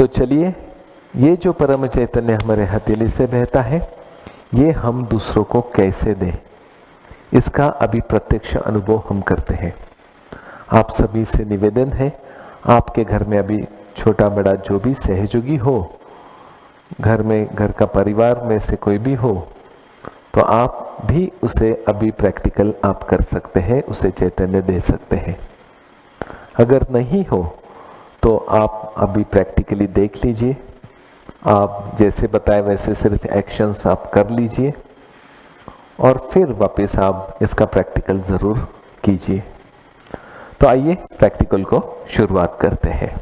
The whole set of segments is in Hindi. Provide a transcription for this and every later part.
तो चलिए, ये जो परम चैतन्य हमारे हथेली से बहता है, ये हम दूसरों को कैसे दें, इसका अभी प्रत्यक्ष अनुभव हम करते हैं। आप सभी से निवेदन है, आपके घर में अभी छोटा बड़ा जो भी सहयोगी हो, घर में घर का परिवार में से कोई भी हो, तो आप भी उसे अभी प्रैक्टिकल आप कर सकते हैं, उसे चैतन्य दे सकते हैं। अगर नहीं हो तो आप अभी प्रैक्टिकली देख लीजिए, आप जैसे बताए वैसे सिर्फ एक्शंस आप कर लीजिए और फिर वापस आप इसका प्रैक्टिकल ज़रूर कीजिए। तो आइए प्रैक्टिकल को शुरुआत करते हैं।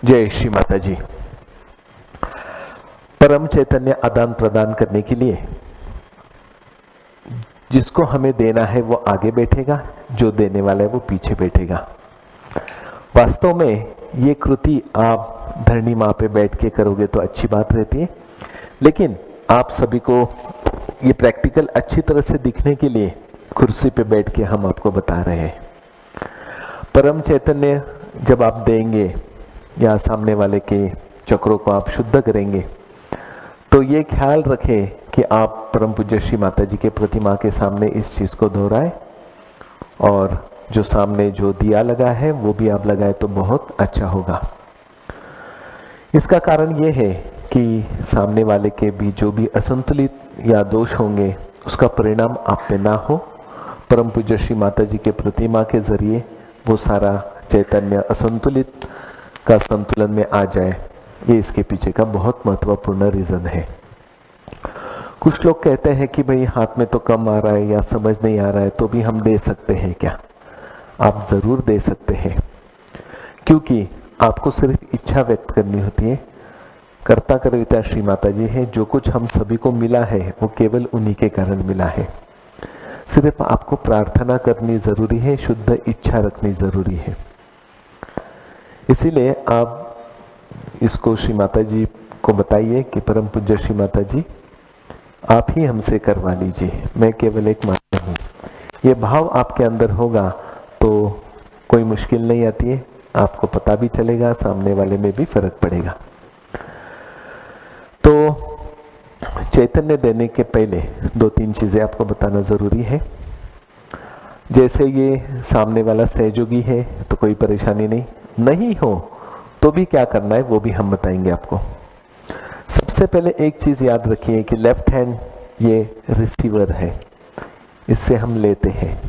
जय श्री माता जी। परम चैतन्य आदान प्रदान करने के लिए जिसको हमें देना है वो आगे बैठेगा, जो देने वाला है वो पीछे बैठेगा। वास्तव में ये कृति आप धरणी माँ पे बैठ के करोगे तो अच्छी बात रहती है, लेकिन आप सभी को ये प्रैक्टिकल अच्छी तरह से दिखने के लिए कुर्सी पे बैठ के हम आपको बता रहे हैं। परम चैतन्य जब आप देंगे या सामने वाले के चक्रों को आप शुद्ध करेंगे, तो ये ख्याल रखें कि आप परम पूज्य श्री माता जी के प्रतिमा के सामने इस चीज़ को दोहराए, और जो सामने जो दिया लगा है वो भी आप लगाए तो बहुत अच्छा होगा। इसका कारण ये है कि सामने वाले के भी जो भी असंतुलित या दोष होंगे उसका परिणाम आप पे ना हो। परम पूज्य श्री माता जी के प्रतिमा के जरिए वो सारा चैतन्य असंतुलित का संतुलन में आ जाए, ये इसके पीछे का बहुत महत्वपूर्ण रीजन है। कुछ लोग कहते हैं कि भाई हाथ में तो कम आ रहा है या समझ नहीं आ रहा है, तो भी हम दे सकते हैं क्या? आप जरूर दे सकते हैं, क्योंकि आपको सिर्फ इच्छा व्यक्त करनी होती है। कर्ता कर्ता श्री माता जी है, जो कुछ हम सभी को मिला है वो केवल उन्हीं के कारण मिला है। सिर्फ आपको प्रार्थना करनी जरूरी है, शुद्ध इच्छा रखनी जरूरी है। इसीलिए आप इसको श्री माता जी को बताइए कि परम पूज्य श्री माता जी आप ही हमसे करवा लीजिए, मैं केवल एक माध्यम हूँ। ये भाव आपके अंदर होगा तो कोई मुश्किल नहीं आती है, आपको पता भी चलेगा, सामने वाले में भी फर्क पड़ेगा। तो चैतन्य देने के पहले दो तीन चीजें आपको बताना जरूरी है। जैसे ये सामने वाला सहयोगी है तो कोई परेशानी नहीं हो तो भी क्या करना है वो भी हम बताएंगे आपको। सबसे पहले एक चीज याद रखिए कि लेफ्ट हैंड ये रिसीवर है, इससे हम लेते हैं,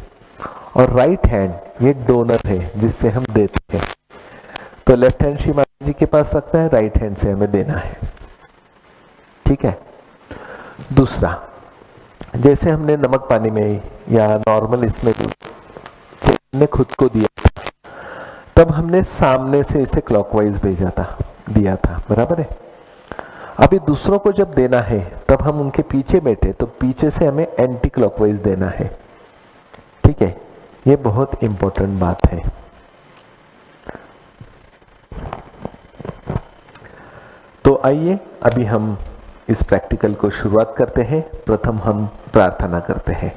और राइट हैंड ये डोनर है जिससे हम देते हैं। तो लेफ्ट हैंड श्री माता जी के पास रखना है, राइट हैंड से हमें देना है, ठीक है। दूसरा, जैसे हमने नमक पानी में या नॉर्मल इसमें ने खुद को दिया, तब हमने सामने से इसे क्लॉकवाइज भेजा था, दिया था, बराबर है। अभी दूसरों को जब देना है तब हम उनके पीछे बैठे तो पीछे से हमें एंटी क्लॉकवाइज देना है, ठीक है। ये बहुत इंपॉर्टेंट बात है। तो आइए अभी हम इस प्रैक्टिकल को शुरुआत करते हैं। प्रथम हम प्रार्थना करते हैं।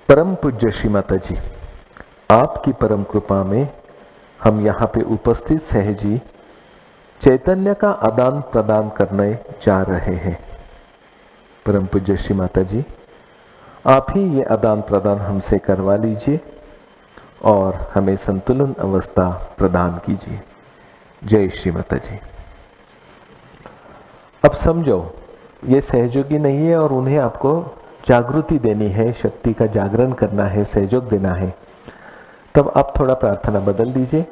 परम पूज्य श्री माता जी, आपकी परम कृपा में हम यहाँ पे उपस्थित सहजी चैतन्य का आदान प्रदान करने जा रहे हैं। परम पूज्य श्री माता जी, आप ही ये आदान प्रदान हमसे करवा लीजिए और हमें संतुलन अवस्था प्रदान कीजिए। जय श्री माता जी। अब समझो ये सहयोगी नहीं है और उन्हें आपको जागृति देनी है, शक्ति का जागरण करना है, सहयोग देना है। तब आप थोड़ा प्रार्थना बदल दीजिए,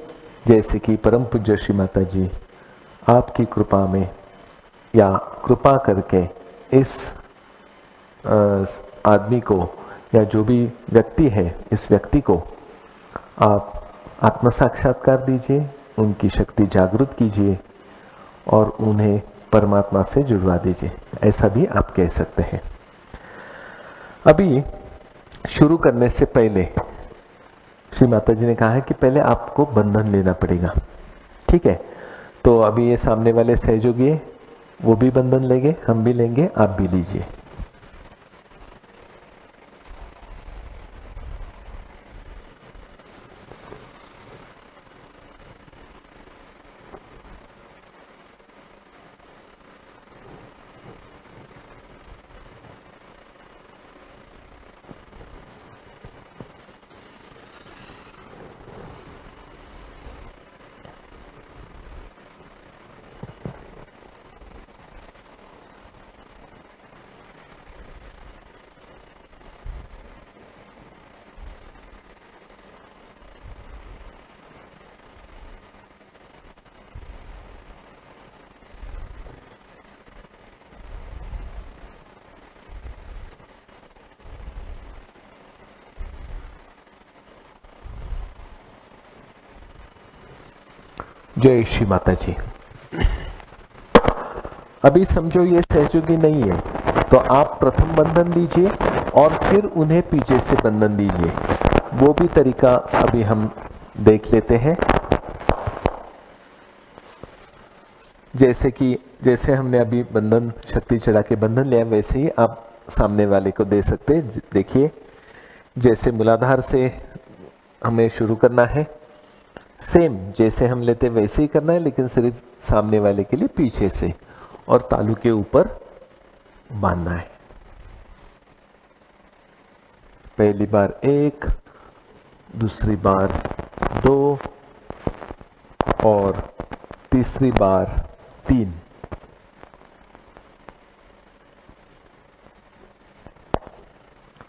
जैसे कि परम पूज्य श्री माता जी आपकी कृपा में या कृपा करके इस आदमी को या जो भी व्यक्ति है, इस व्यक्ति को आप आत्म साक्षात्कार दीजिए, उनकी शक्ति जागृत कीजिए और उन्हें परमात्मा से जुड़वा दीजिए, ऐसा भी आप कह सकते हैं। अभी शुरू करने से पहले श्री माता जी ने कहा है कि पहले आपको बंधन लेना पड़ेगा। ठीक है, तो अभी ये सामने वाले सहयोगी है, वो भी बंधन लेंगे, हम भी लेंगे, आप भी लीजिए। जय श्री माता जी। अभी समझो ये सहयोगी नहीं है, तो आप प्रथम बंधन दीजिए और फिर उन्हें पीछे से बंधन दीजिए। वो भी तरीका अभी हम देख लेते हैं। जैसे हमने अभी बंधन शक्ति चढ़ा के बंधन लिया, वैसे ही आप सामने वाले को दे सकते हैं। देखिए, जैसे मूलाधार से हमें शुरू करना है, सेम जैसे हम लेते वैसे ही करना है, लेकिन सिर्फ सामने वाले के लिए पीछे से और तालू के ऊपर बांधना है। पहली बार 1, दूसरी बार 2 और तीसरी बार 3।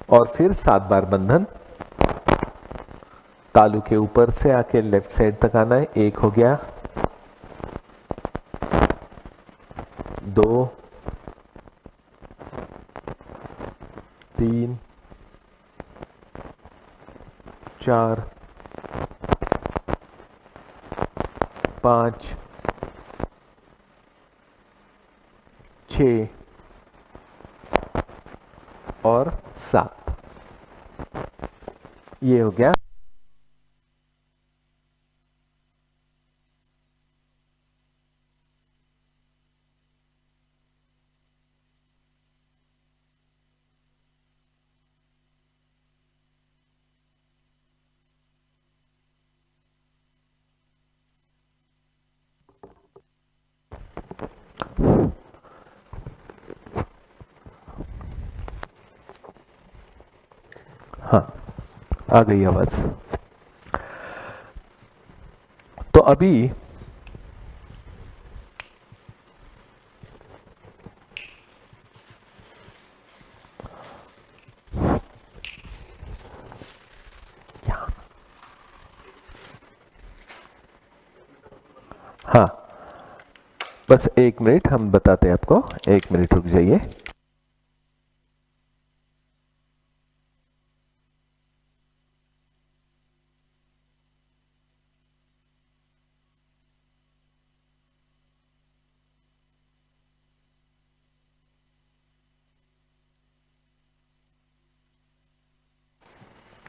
और फिर 7 बार बंधन तालू के ऊपर से आके लेफ्ट साइड तक आना है। 1 हो गया, 2, 3, 4, 5, 6 और 7। ये हो गया। हाँ, आ गई आवाज। तो अभी हाँ, बस 1 मिनट हम बताते हैं आपको। 1 मिनट रुक जाइए।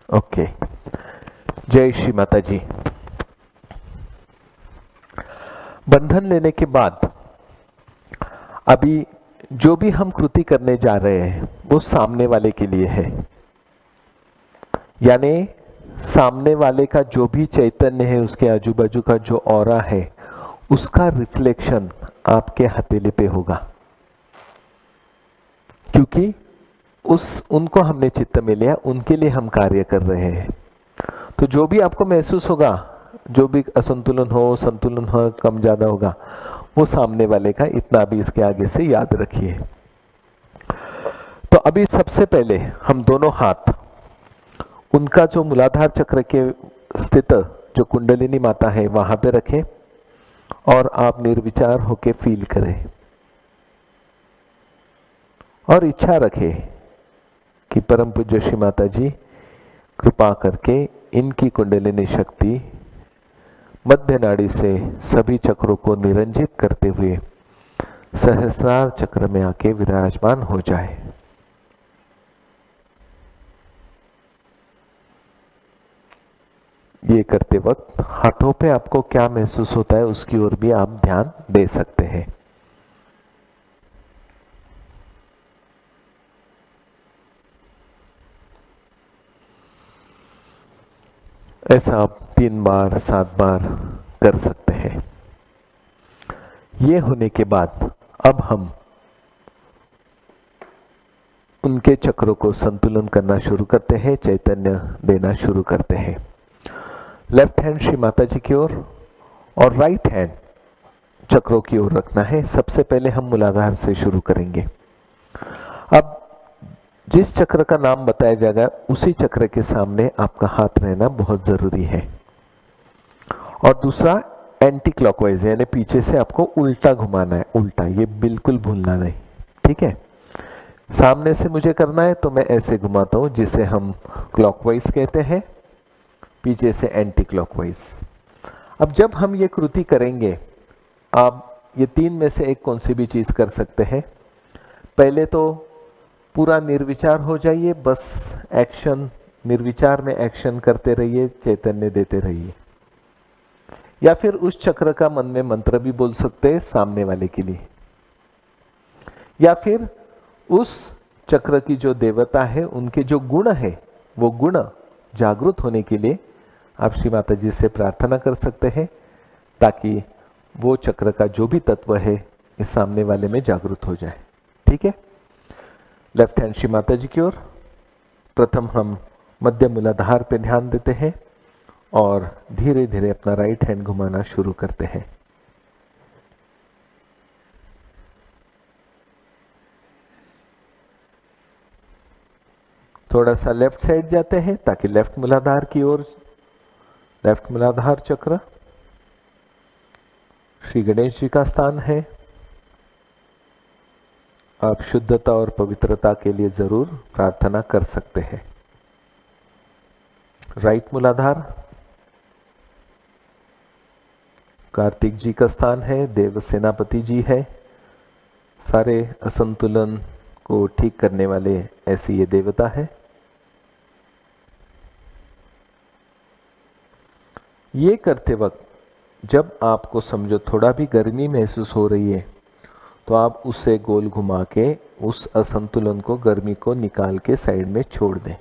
ओके, जय श्री माता जी। बंधन लेने के बाद अभी जो भी हम कृति करने जा रहे हैं वो सामने वाले के लिए है, यानी सामने वाले का जो भी चैतन्य है, उसके आजू बाजू का जो ऑरा है, उसका रिफ्लेक्शन आपके हथेली पे होगा, क्योंकि उनको हमने चित्त में लिया, उनके लिए हम कार्य कर रहे हैं। तो जो भी आपको महसूस होगा, जो भी असंतुलन हो, संतुलन हो, कम ज्यादा होगा, वो सामने वाले का। इतना भी इसके आगे से याद रखिए। तो अभी सबसे पहले हम दोनों हाथ उनका जो मूलाधार चक्र के स्थित जो कुंडलिनी माता है वहां पे रखें और आप निर्विचार होके फील करें और इच्छा रखें कि परम पूज्य श्री माता जी कृपा करके इनकी कुंडलिनी शक्ति मध्य नाड़ी से सभी चक्रों को निरंजित करते हुए सहस्रार चक्र में आके विराजमान हो जाए। ये करते वक्त हाथों पे आपको क्या महसूस होता है उसकी ओर भी आप ध्यान दे सकते हैं। ऐसा आप 3 बार 7 बार कर सकते हैं। ये होने के बाद अब हम उनके चक्रों को संतुलन करना शुरू करते हैं, चैतन्य देना शुरू करते हैं। लेफ्ट हैंड श्री माता जी की ओर और राइट हैंड चक्रों की ओर रखना है। सबसे पहले हम मूलाधार से शुरू करेंगे। अब जिस चक्र का नाम बताया जाएगा उसी चक्र के सामने आपका हाथ रहना बहुत जरूरी है। और दूसरा एंटी क्लॉकवाइज यानी पीछे से आपको उल्टा घुमाना है, उल्टा, ये बिल्कुल भूलना नहीं, ठीक है। सामने से मुझे करना है तो मैं ऐसे घुमाता हूं जिसे हम क्लॉकवाइज कहते हैं, पीछे से एंटी क्लॉकवाइज। अब जब हम ये कृति करेंगे, आप ये 3 में से एक कौन सी भी चीज कर सकते हैं। पहले तो पूरा निर्विचार हो जाइए, बस एक्शन, निर्विचार में एक्शन करते रहिए, चैतन्य देते रहिए। या फिर उस चक्र का मन में मंत्र भी बोल सकते हैं सामने वाले के लिए, या फिर उस चक्र की जो देवता है उनके जो गुण है वो गुण जागृत होने के लिए आप श्री माता जी से प्रार्थना कर सकते हैं, ताकि वो चक्र का जो भी तत्व है इस सामने वाले में जागृत हो जाए, ठीक है। लेफ्ट हैंड श्री माता जी की ओर। प्रथम हम मध्य मूलाधार पे ध्यान देते हैं और धीरे धीरे अपना राइट हैंड घुमाना शुरू करते हैं। थोड़ा सा लेफ्ट साइड जाते हैं ताकि लेफ्ट मूलाधार की ओर, लेफ्ट मूलाधार चक्र श्री गणेश जी का स्थान है। आप शुद्धता और पवित्रता के लिए जरूर प्रार्थना कर सकते हैं। राइट मूलाधार कार्तिक जी का स्थान है, देव सेनापति जी है, सारे असंतुलन को ठीक करने वाले ऐसी ये देवता है। ये करते वक्त जब आपको समझो थोड़ा भी गर्मी महसूस हो रही है तो आप उसे गोल घुमा के उस असंतुलन को, गर्मी को निकाल के साइड में छोड़ दें।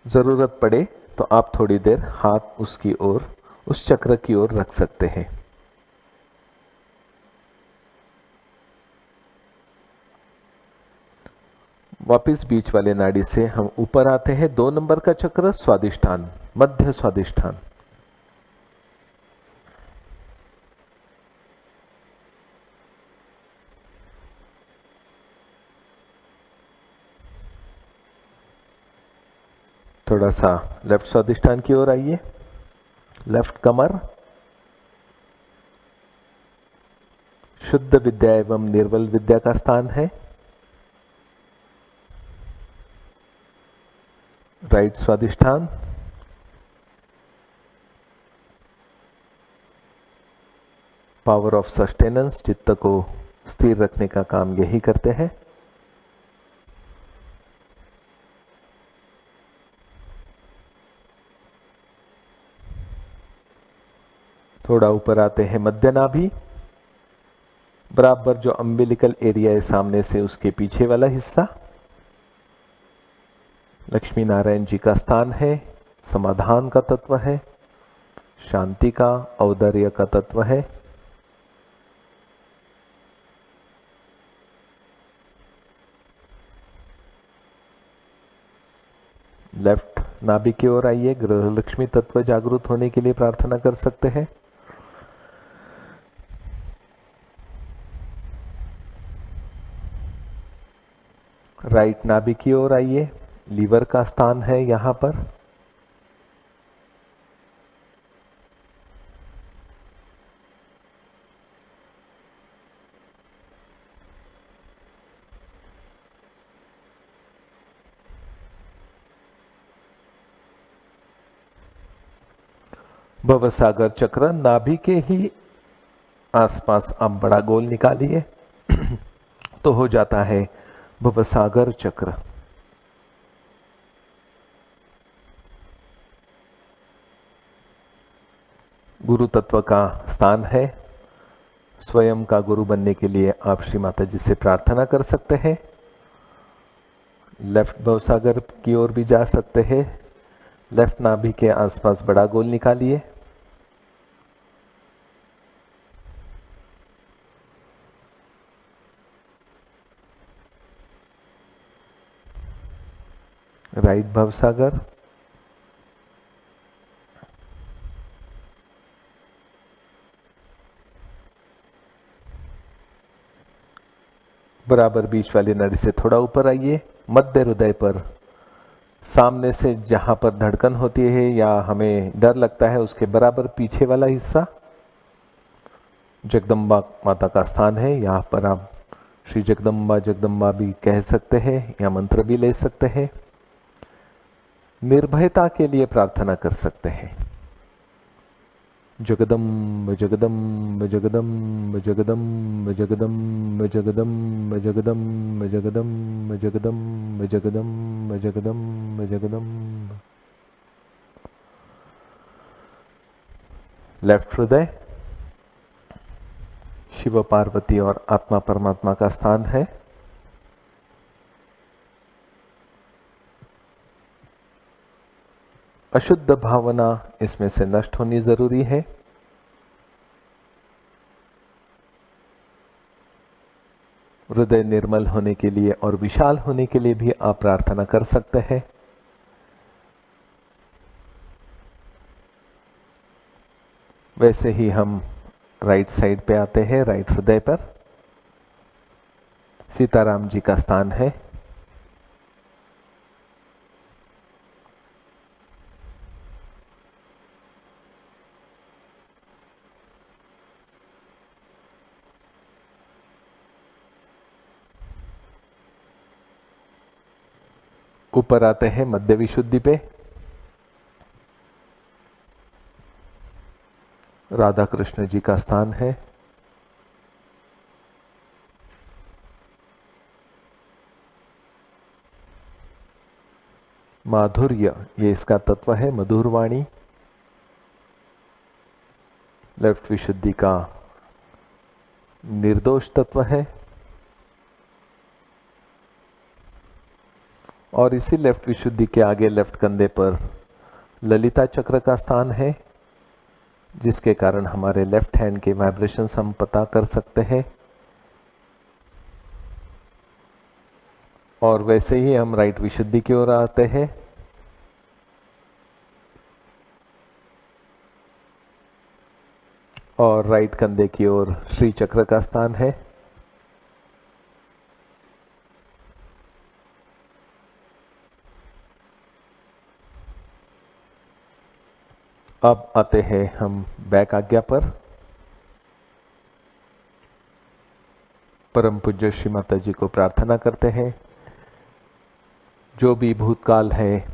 जरूरत पड़े तो आप थोड़ी देर हाथ उसकी ओर, उस चक्र की ओर रख सकते हैं। वापिस बीच वाले नाड़ी से हम ऊपर आते हैं। 2 नंबर का चक्र स्वादिष्ठान, मध्य स्वादिष्ठान। थोड़ा सा लेफ्ट स्वादिष्ठान की ओर आइए। लेफ्ट कमर शुद्ध विद्या एवं निर्बल विद्या का स्थान है। Right Swadhisthana power of sustenance, चित्त को स्थिर रखने का काम यही करते हैं। थोड़ा ऊपर आते हैं मध्य नाभि, बराबर जो अम्बिलिकल एरिया है सामने से उसके पीछे वाला हिस्सा लक्ष्मी नारायण जी का स्थान है, समाधान का तत्व है, शांति का, औदार्य का तत्व है। लेफ्ट नाभि की ओर आइए। गृह लक्ष्मी तत्व जागृत होने के लिए प्रार्थना कर सकते हैं। राइट नाभि की ओर आइए। लीवर का स्थान है यहां पर। भवसागर चक्र नाभि के ही आसपास आप बड़ा गोल निकालिए तो हो जाता है भवसागर चक्र। गुरु तत्व का स्थान है। स्वयं का गुरु बनने के लिए आप श्री माता जी से प्रार्थना कर सकते हैं। लेफ्ट भवसागर की ओर भी जा सकते हैं। लेफ्ट नाभि के आसपास बड़ा गोल निकालिए। राइट भवसागर। बराबर बीच वाली नाड़ी से थोड़ा ऊपर आइए। मध्य हृदय पर सामने से जहां पर धड़कन होती है या हमें डर लगता है उसके बराबर पीछे वाला हिस्सा जगदम्बा माता का स्थान है। यहाँ पर आप श्री जगदम्बा जगदम्बा भी कह सकते हैं या मंत्र भी ले सकते हैं। निर्भयता के लिए प्रार्थना कर सकते हैं। जगदम्ब जगदम्ब जगदम्ब जगदम्ब जगदम्ब जगदम्ब जगदम्ब जगदम्ब जगदम्ब जगदम्ब जगदम्ब जगदम्ब। लेफ्ट हृदय शिव पार्वती और आत्मा परमात्मा का स्थान है। अशुद्ध भावना इसमें से नष्ट होनी जरूरी है। हृदय निर्मल होने के लिए और विशाल होने के लिए भी आप प्रार्थना कर सकते हैं। वैसे ही हम राइट साइड पे आते हैं। राइट हृदय पर सीताराम जी का स्थान है। ऊपर आते हैं मध्य विशुद्धि पे। राधा कृष्ण जी का स्थान है। माधुर्य ये इसका तत्व है, मधुर वाणी। लेफ्ट विशुद्धि का निर्दोष तत्व है। और इसी लेफ्ट विशुद्धि के आगे लेफ्ट कंधे पर ललिता चक्र का स्थान है, जिसके कारण हमारे लेफ्ट हैंड के वाइब्रेशंस हम पता कर सकते हैं। और वैसे ही हम राइट विशुद्धि की ओर आते हैं। और राइट कंधे की ओर श्री चक्र का स्थान है। अब आते हैं हम बैक आज्ञा पर। परम पूज्य श्री माता जी को प्रार्थना करते हैं, जो भी भूतकाल है,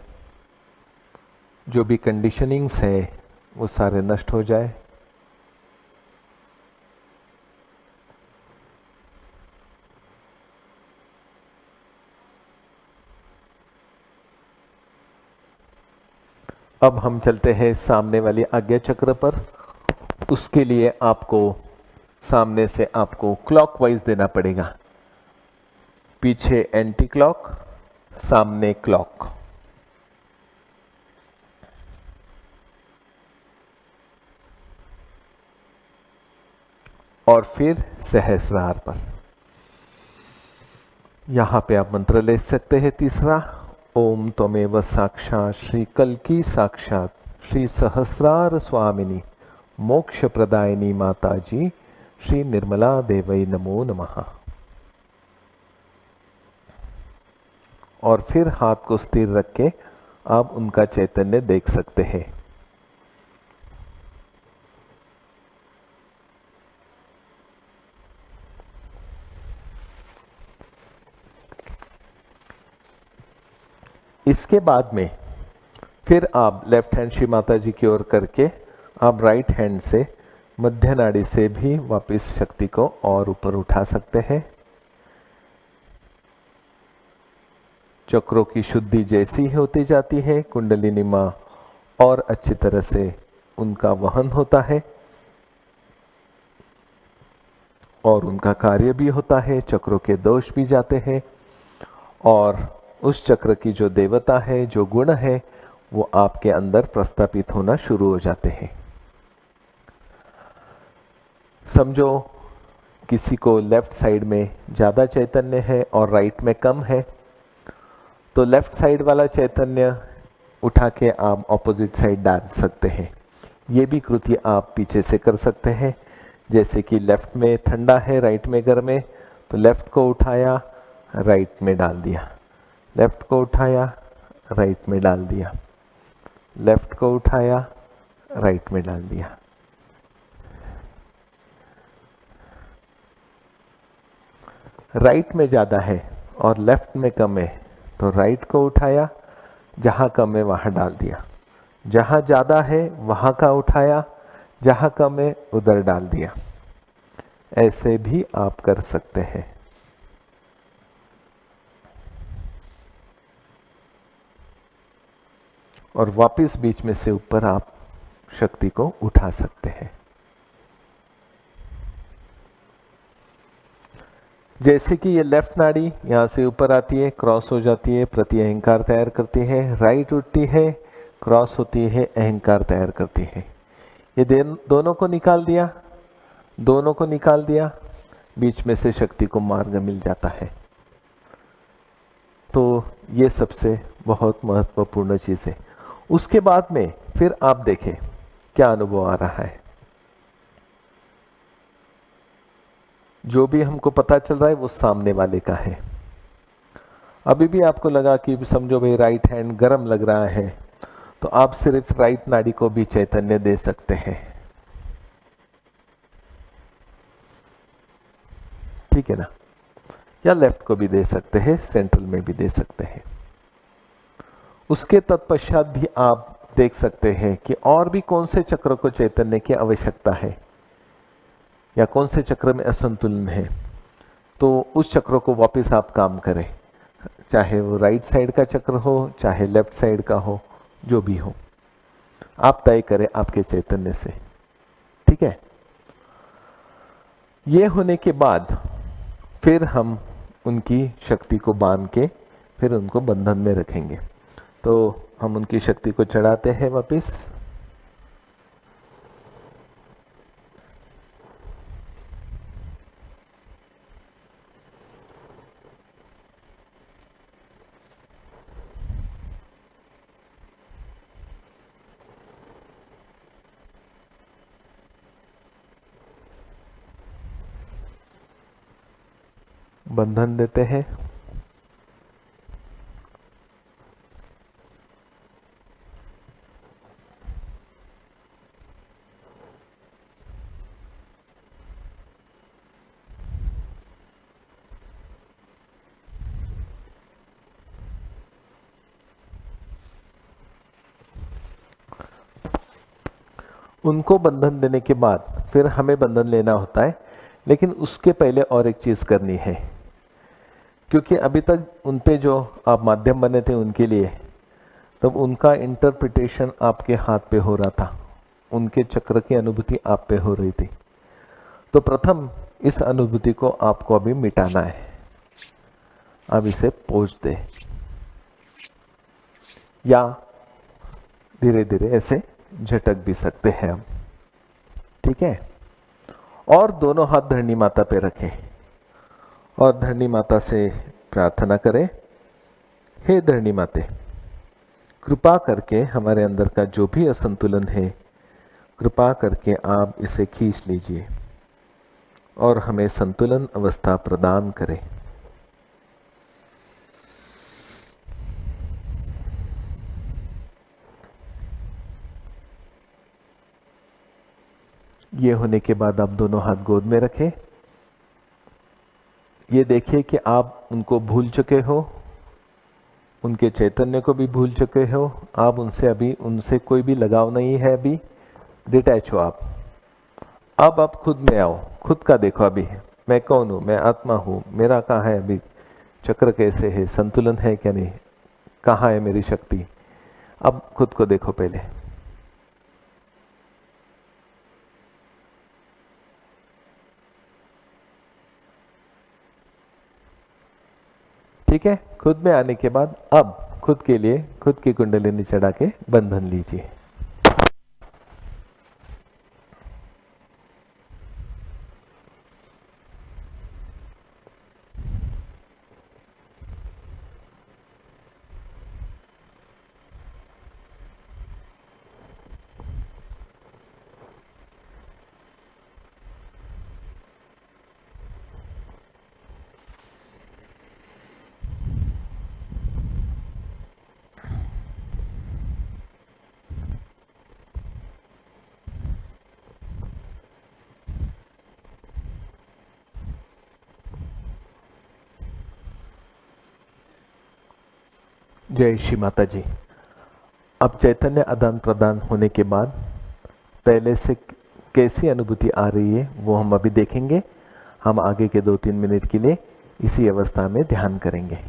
जो भी कंडीशनिंग्स है, वो सारे नष्ट हो जाए। अब हम चलते हैं सामने वाली आज्ञा चक्र पर। उसके लिए आपको सामने से आपको क्लॉकवाइज देना पड़ेगा। पीछे एंटी क्लॉक, सामने क्लॉक। और फिर सहस्रार पर। यहां पे आप मंत्र ले सकते हैं। तीसरा, ओम त्वमेव साक्षात् श्री कल्की साक्षात् श्री सहस्रार स्वामिनी मोक्ष प्रदायिनी माता जी श्री निर्मला देवई नमो नमः। और फिर हाथ को स्थिर रख के आप उनका चैतन्य देख सकते हैं। इसके बाद में फिर आप लेफ्ट हैंड श्री माता जी की ओर करके आप राइट हैंड से मध्य नाड़ी से भी वापस शक्ति को और ऊपर उठा सकते हैं। चक्रों की शुद्धि जैसी होती जाती है, कुंडलिनी माँ और अच्छी तरह से उनका वहन होता है और उनका कार्य भी होता है, चक्रों के दोष भी जाते हैं और उस चक्र की जो देवता है, जो गुण है, वो आपके अंदर प्रस्थापित होना शुरू हो जाते हैं। समझो किसी को लेफ्ट साइड में ज़्यादा चैतन्य है और राइट में कम है, तो लेफ्ट साइड वाला चैतन्य उठा के आप ऑपोजिट साइड डाल सकते हैं। ये भी कृति आप पीछे से कर सकते हैं। जैसे कि लेफ्ट में ठंडा है, राइट में गर्म है, तो लेफ्ट को उठाया, राइट में डाल दिया, लेफ्ट को उठाया, राइट में डाल दिया, लेफ्ट को उठाया, राइट में डाल दिया। राइट में ज़्यादा है और लेफ्ट में कम है, तो राइट को उठाया, जहाँ कम है वहाँ डाल दिया, जहाँ ज़्यादा है वहाँ का उठाया, जहाँ कम है उधर डाल दिया। ऐसे भी आप कर सकते हैं। और वापस बीच में से ऊपर आप शक्ति को उठा सकते हैं। जैसे कि ये लेफ्ट नाड़ी यहाँ से ऊपर आती है, क्रॉस हो जाती है, प्रति अहंकार तैयार करती है, राइट उठती है, क्रॉस होती है, अहंकार तैयार करती है। ये दोनों को निकाल दिया, दोनों को निकाल दिया, बीच में से शक्ति को मार्ग मिल जाता है। तो ये सबसे बहुत महत्वपूर्ण चीज़ है। उसके बाद में फिर आप देखें क्या अनुभव आ रहा है। जो भी हमको पता चल रहा है वो सामने वाले का है। अभी भी आपको लगा कि समझो भाई राइट हैंड गर्म लग रहा है, तो आप सिर्फ राइट नाड़ी को भी चैतन्य दे सकते हैं। ठीक है ना? या लेफ्ट को भी दे सकते हैं, सेंट्रल में भी दे सकते हैं। उसके तत्पश्चात भी आप देख सकते हैं कि और भी कौन से चक्र को चैतन्य की आवश्यकता है या कौन से चक्र में असंतुलन है, तो उस चक्र को वापस आप काम करें, चाहे वो राइट साइड का चक्र हो, चाहे लेफ्ट साइड का हो, जो भी हो, आप तय करें आपके चैतन्य से। ठीक है? ये होने के बाद फिर हम उनकी शक्ति को बांध के फिर उनको बंधन में रखेंगे। तो हम उनकी शक्ति को चढ़ाते हैं वापस। बंधन देते हैं। उनको बंधन देने के बाद फिर हमें बंधन लेना होता है, लेकिन उसके पहले और एक चीज करनी है, क्योंकि अभी तक उन पे जो आप माध्यम बने थे उनके लिए, तब उनका इंटरप्रिटेशन आपके हाथ पे हो रहा था, उनके चक्र की अनुभूति आप पे हो रही थी। तो प्रथम इस अनुभूति को आपको अभी मिटाना है। अब इसे पोंछ दे, या धीरे धीरे ऐसे झटक भी सकते हैं हम। ठीक है? और दोनों हाथ धरणी माता पे रखें और धरणी माता से प्रार्थना करें, हे धरणी माते, कृपा करके हमारे अंदर का जो भी असंतुलन है, कृपा करके आप इसे खींच लीजिए और हमें संतुलन अवस्था प्रदान करें। ये होने के बाद आप दोनों हाथ गोद में रखें। ये देखिए कि आप उनको भूल चुके हो, उनके चैतन्य को भी भूल चुके हो। आप उनसे कोई भी लगाव नहीं है, अभी डिटैच हो आप। अब आप खुद में आओ, खुद का देखो। अभी मैं कौन हूँ, मैं आत्मा हूँ, मेरा कहाँ है अभी चक्र कैसे है, संतुलन है क्या नहीं, कहाँ है मेरी शक्ति। अब खुद को देखो पहले। ठीक है, खुद में आने के बाद अब खुद के लिए खुद की कुंडलिनी चढ़ा के बंधन लीजिए। जय श्री माता जी। अब चैतन्य आदान प्रदान होने के बाद पहले से कैसी अनुभूति आ रही है वो हम अभी देखेंगे। हम आगे के 2-3 मिनट के लिए इसी अवस्था में ध्यान करेंगे।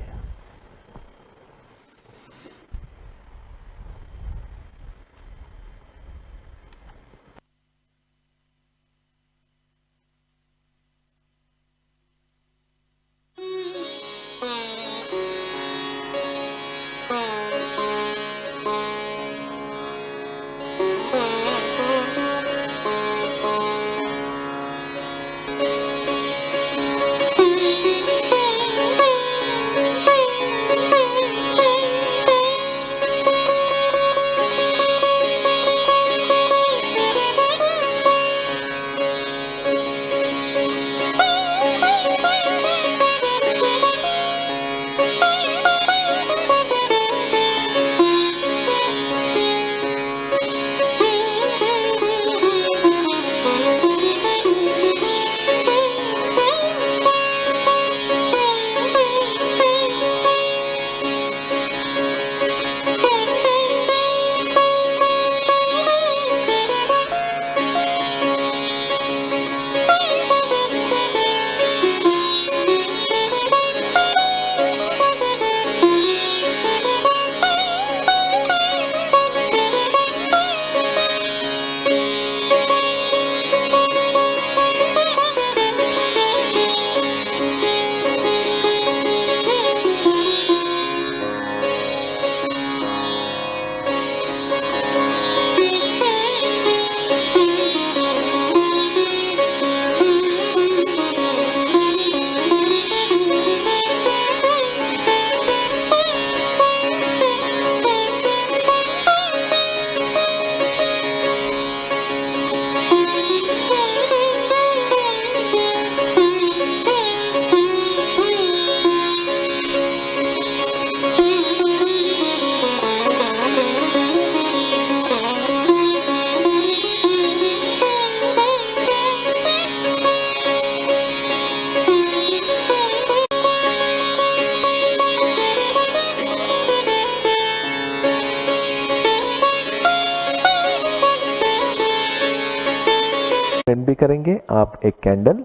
भी करेंगे। आप एक कैंडल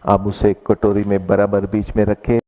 आप उसे एक कटोरी में बराबर बीच में रखें।